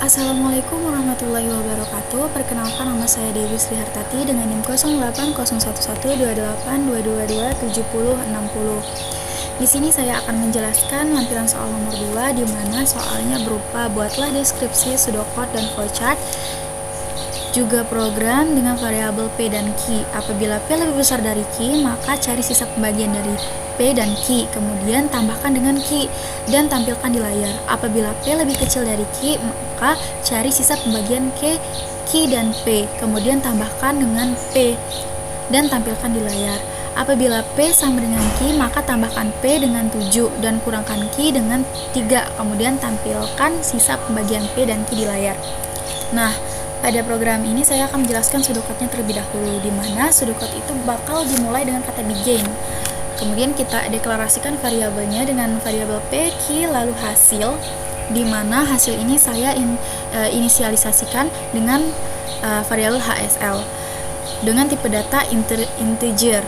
Assalamualaikum warahmatullahi wabarakatuh. Perkenalkan, nama saya Dewi Sri Hartati dengan NIM 08011288227060. Di sini saya akan menjelaskan lampiran soal nomor 2, di mana soalnya berupa buatlah deskripsi pseudocode dan flowchart juga program dengan variabel P dan Q. Apabila P lebih besar dari Q, maka cari sisa pembagian dari P dan Q, kemudian tambahkan dengan Q dan tampilkan di layar. Apabila P lebih kecil dari Q, maka cari sisa pembagian Q dan P, kemudian tambahkan dengan P dan tampilkan di layar. Apabila P sama dengan Q, maka tambahkan P dengan 7 dan kurangkan Q dengan 3, kemudian tampilkan sisa pembagian P dan Q di layar. Nah, pada program ini saya akan menjelaskan pseudocode-nya terlebih dahulu, di mana pseudocode itu bakal dimulai dengan kata begin. Kemudian kita deklarasikan variabelnya dengan variabel P, Q, lalu hasil, di mana hasil ini saya inisialisasikan dengan variabel HSL dengan tipe data integer.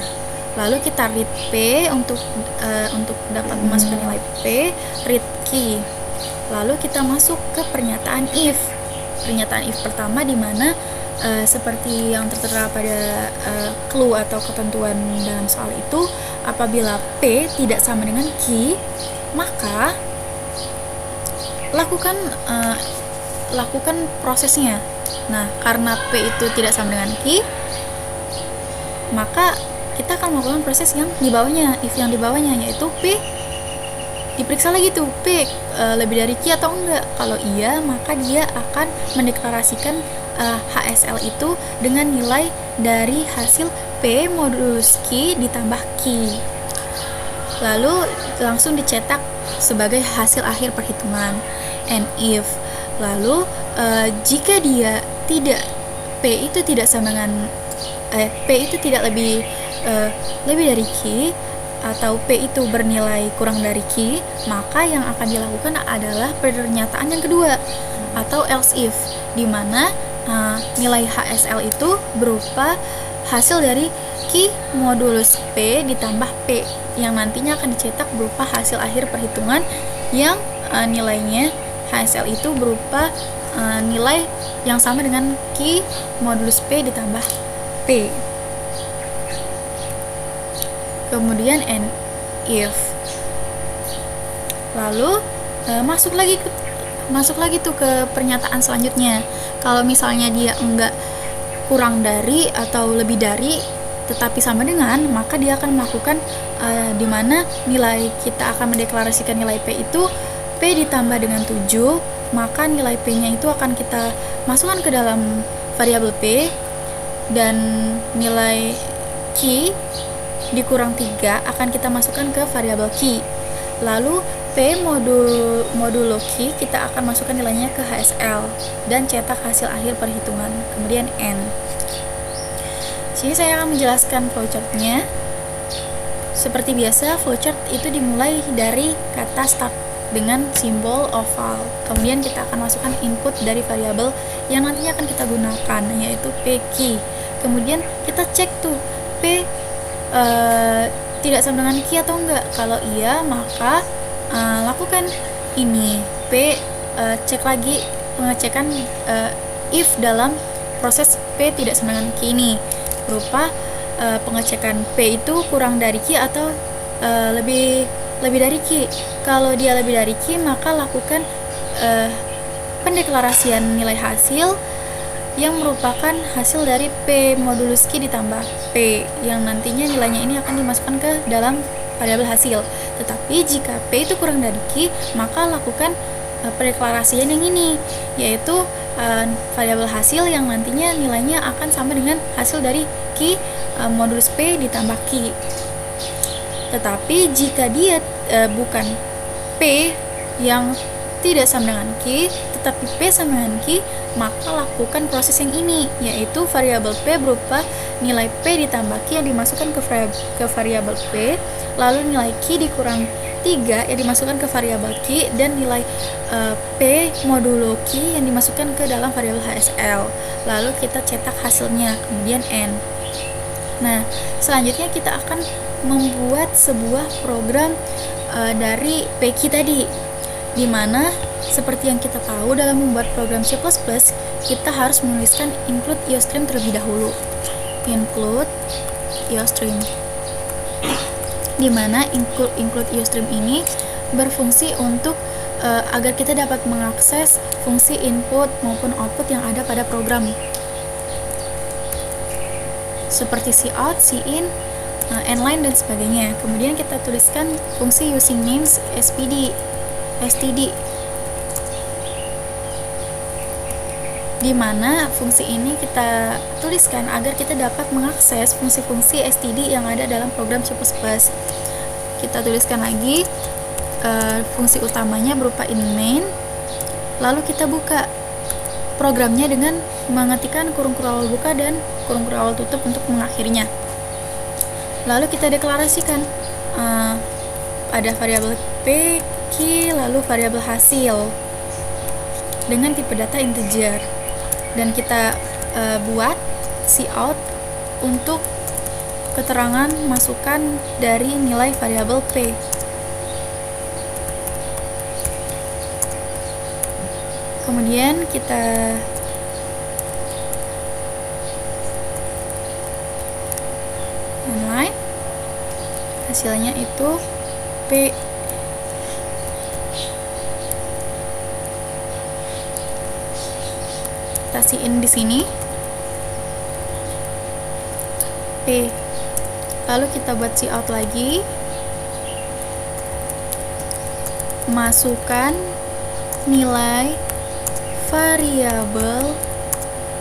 Lalu kita read P untuk dapat memasukkan nilai P, read Q. Lalu kita masuk ke pernyataan if. Pernyataan if pertama di mana seperti yang tertera pada clue atau ketentuan dalam soal itu, apabila P tidak sama dengan Q, maka lakukan prosesnya. Nah, karena P itu tidak sama dengan Q, maka kita akan melakukan proses yang di bawahnya, if yang di bawahnya, yaitu P diperiksa lagi tuh, P lebih dari Q atau enggak. Kalau iya, maka dia akan mendeklarasikan HSL itu dengan nilai dari hasil P modulus Q ditambah Q. Lalu langsung dicetak sebagai hasil akhir perhitungan. And if, lalu jika dia tidak, P itu tidak sama dengan P itu tidak lebih dari Q, atau P itu bernilai kurang dari Q, maka yang akan dilakukan adalah pernyataan yang kedua atau else if, di mana nilai HSL itu berupa hasil dari Q modulus P ditambah P, yang nantinya akan dicetak berupa hasil akhir perhitungan yang nilainya HSL itu berupa nilai yang sama dengan Q modulus P ditambah P. Kemudian and if, lalu masuk lagi tuh ke pernyataan selanjutnya. Kalau misalnya dia enggak kurang dari atau lebih dari tetapi sama dengan, maka dia akan melakukan di mana nilai, kita akan mendeklarasikan nilai P itu P ditambah dengan 7, maka nilai P nya itu akan kita masukkan ke dalam variabel P, dan nilai Q dikurang 3 akan kita masukkan ke variabel Q. Lalu P modulo Q kita akan masukkan nilainya ke HSL dan cetak hasil akhir perhitungan. Kemudian N. Sini saya akan menjelaskan flowchart-nya. Seperti biasa, flowchart itu dimulai dari kata start dengan simbol oval. Kemudian kita akan masukkan input dari variabel yang nantinya akan kita gunakan, yaitu PQ. Kemudian kita cek tuh P tidak sama dengan Q atau enggak. Kalau iya, maka lakukan ini P, cek lagi pengecekan if dalam proses P tidak sama dengan Q ini, berupa pengecekan P itu kurang dari Q atau lebih dari Q. Kalau dia lebih dari Q, maka lakukan pendeklarasian nilai hasil yang merupakan hasil dari P modulus Q ditambah P, yang nantinya nilainya ini akan dimasukkan ke dalam variabel hasil. Tetapi jika P itu kurang dari Q, maka lakukan pendeklarasian yang ini, yaitu variabel hasil yang nantinya nilainya akan sama dengan hasil dari Q modulus P ditambah Q. Tetapi jika dia bukan P yang tidak sama dengan Q, tetapi P sama dengan Q, maka lakukan proses yang ini, yaitu variabel P berupa nilai P ditambah Q yang dimasukkan ke variabel P, lalu nilai Q dikurang 3 yang dimasukkan ke variabel Q, dan nilai P modulo Q yang dimasukkan ke dalam variabel HSL. Lalu kita cetak hasilnya, kemudian N. Nah, selanjutnya kita akan membuat sebuah program dari PQ tadi, di mana Seperti yang kita tahu, dalam membuat program C++, kita harus menuliskan include IOStream terlebih dahulu. Include IOStream, di mana include IOStream ini berfungsi untuk agar kita dapat mengakses fungsi input maupun output yang ada pada program, seperti cout, cin, endline, dan sebagainya. Kemudian kita tuliskan fungsi using names std, di mana fungsi ini kita tuliskan agar kita dapat mengakses fungsi-fungsi std yang ada dalam program C++. Kita tuliskan lagi fungsi utamanya berupa in main, lalu kita buka programnya dengan mengetikkan kurung awal buka dan kurung awal tutup untuk mengakhirinya. Lalu kita deklarasikan ada variabel p, key, lalu variabel hasil dengan tipe data integer, dan kita buat cout untuk keterangan masukan dari nilai variabel p. Kemudian kita inline, hasilnya itu p. Kita cin di sini p. Lalu kita buat cout lagi, masukkan nilai variabel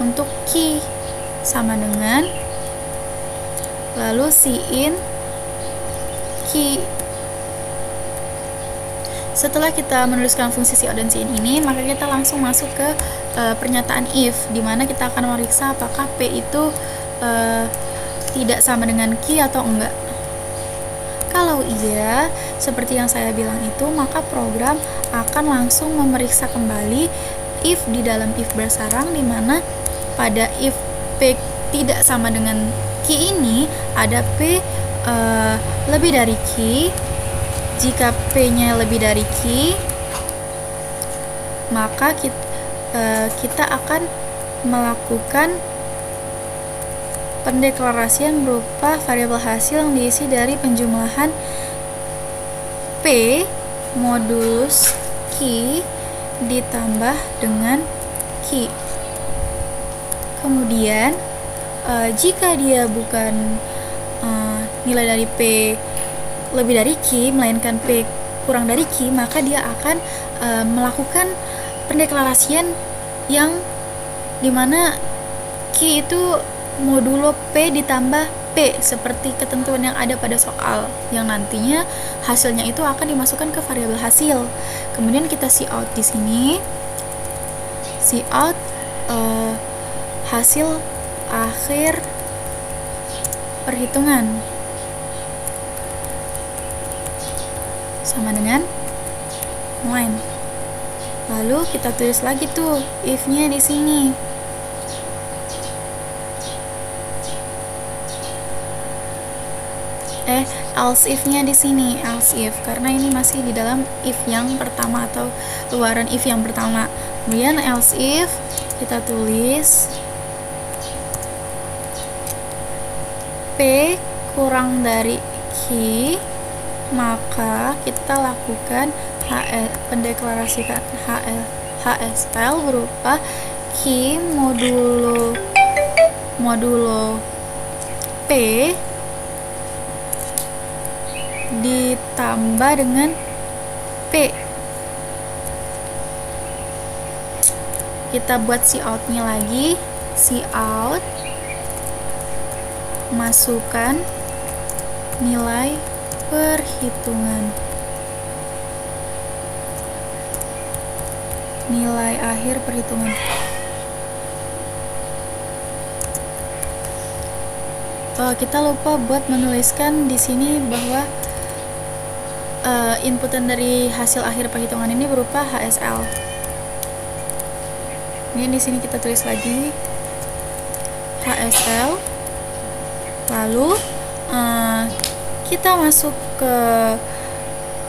untuk key sama dengan, lalu cin key. Setelah kita menuliskan fungsi cout dan cin ini, maka kita langsung masuk ke pernyataan if, di mana kita akan memeriksa apakah p itu tidak sama dengan key atau enggak. Kalau iya, seperti yang saya bilang itu, maka program akan langsung memeriksa kembali if di dalam if bersarang, di mana pada if p tidak sama dengan key ini ada p lebih dari key. Jika p nya lebih dari key, maka kita akan melakukan pendeklarasian berupa variabel hasil yang diisi dari penjumlahan p modulus key ditambah dengan key. Kemudian jika dia bukan nilai dari p lebih dari key, melainkan p kurang dari key, maka dia akan melakukan pendeklarasian yang dimana key itu modulo p ditambah p, seperti ketentuan yang ada pada soal, yang nantinya hasilnya itu akan dimasukkan ke variabel hasil. Kemudian kita cout di sini, cout hasil akhir perhitungan sama dengan line. Lalu kita tulis lagi tuh if-nya di sini. Else if-nya di sini, else if, karena ini masih di dalam if yang pertama atau luaran if yang pertama. Kemudian else if kita tulis p kurang dari key, maka kita lakukan pendeklarasikan HSL berupa key modulo p ditambah dengan p. Kita buat cout-nya lagi, cout, masukkan nilai perhitungan, nilai akhir perhitungan. Kita lupa buat menuliskan di sini bahwa inputan dari hasil akhir perhitungan ini berupa HSL. Ini di sini kita tulis lagi HSL. Lalu kita masuk ke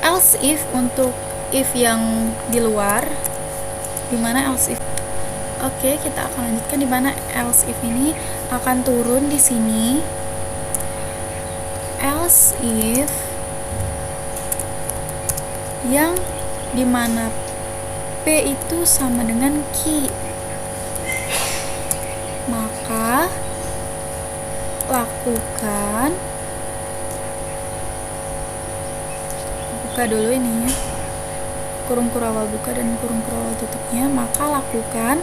else if untuk if yang di luar, dimana else if. Oke, kita akan lanjutkan dimana else if ini akan turun di sini. Else if yang dimana P itu sama dengan Q, maka lakukan, buka dulu ini ya, kurung kurawal buka dan kurung kurawal tutupnya, maka lakukan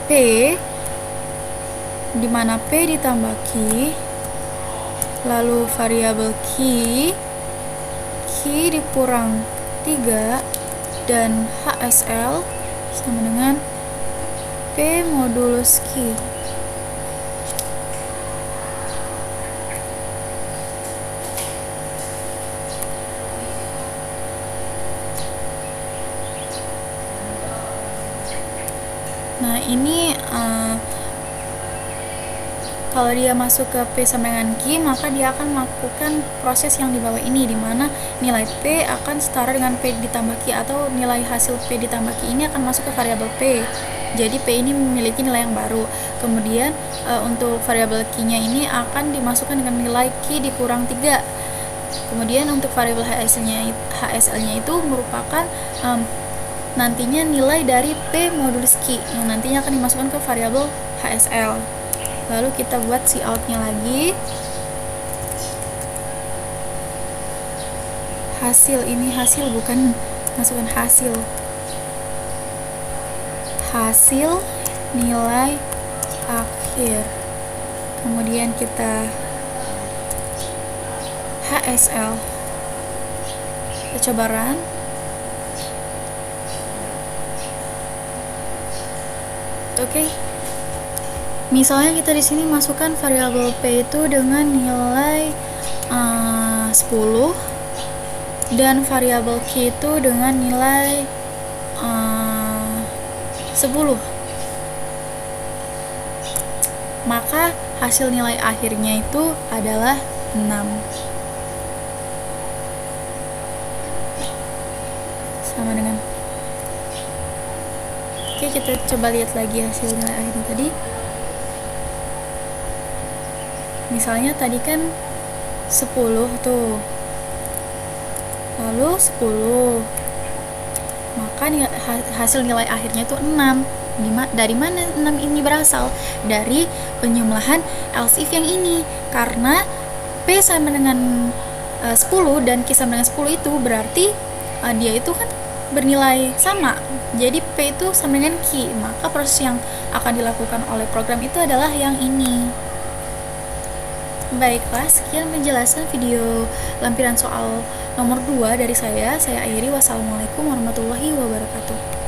P dimana P ditambah Q, lalu variabel Q dikurang 3 dan HSL sama dengan P modulus Q. Nah ini kalau dia masuk ke P sama dengan Q, maka dia akan melakukan proses yang di bawah ini, dimana nilai P akan setara dengan P ditambah Q, atau nilai hasil P ditambah Q ini akan masuk ke variabel P. Jadi P ini memiliki nilai yang baru. Kemudian untuk variabel Q-nya ini akan dimasukkan dengan nilai Q dikurang 3. Kemudian untuk variabel HSL-nya itu merupakan nantinya nilai dari P modulus Q yang nantinya akan dimasukkan ke variabel HSL. Lalu kita buat cout-nya lagi. Hasil, ini hasil bukan masukkan hasil. Hasil nilai akhir. Kemudian kita HSL. Kita coba run. Oke. Misalnya kita di sini masukkan variabel P itu dengan nilai 10 dan variabel Q itu dengan nilai 10. Maka hasil nilai akhirnya itu adalah 6. Sama dengan. Oke, kita coba lihat lagi hasil nilai akhirnya tadi. Misalnya tadi kan 10 tuh, lalu 10, maka hasil nilai akhirnya itu 6. Dari mana 6 ini berasal? Dari penjumlahan else if yang ini, karena P sama dengan 10 dan Q sama dengan 10 itu berarti dia itu kan bernilai sama, jadi P itu sama dengan Q, maka proses yang akan dilakukan oleh program itu adalah yang ini. Baiklah, sekian penjelasan video lampiran soal nomor 2 dari saya akhiri. Wassalamualaikum warahmatullahi wabarakatuh.